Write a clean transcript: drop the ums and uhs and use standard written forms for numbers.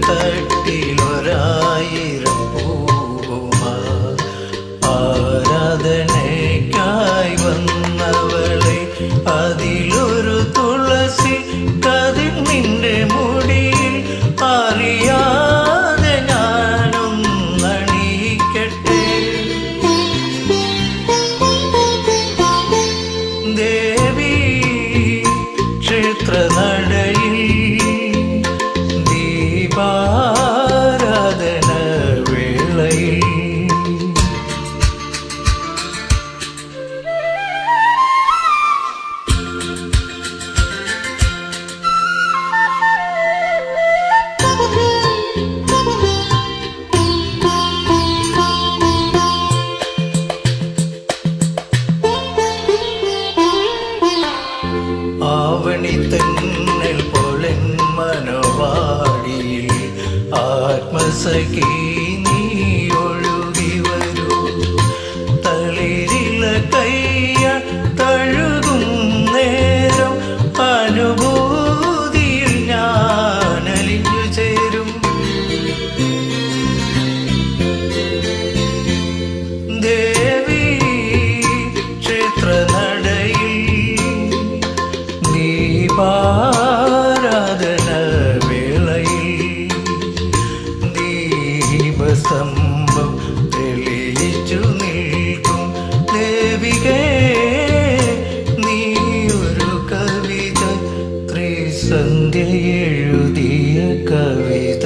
തട്ടിലൊരായിരം പൂവുമാ ആരാധനയ്ക്കായി വന്നവളെ അതിലൊരു തുളസി കതിർ നിന്റെ മുടിയിൽ അറിയാതെ ഞാനൊന്നണിയിക്കട്ടെ ദേവി ക്ഷേത്രനടയിൽ ദീപാരാധന വേളയിൽ ആവണിത്തന്നൽ പോലെ മനവാടിയിൽ ആത്മസഖി നീ ഒഴുകി വരൂ തളിരില കയ്യ തഴുകും നേരം അനുഭൂതിയിൽ ഞാൻ അലിഞ്ഞു ചേരും ദേവി ക്ഷേത്രനടയിൽ ദീപാരാധന വേളയിൽ ദീപസ്തംഭം തെളിയിച്ചു നിൽക്കും ദേവികേ നീ ഒരു കവിത ത്രിസന്ധ്യ എഴുതിയ കവിത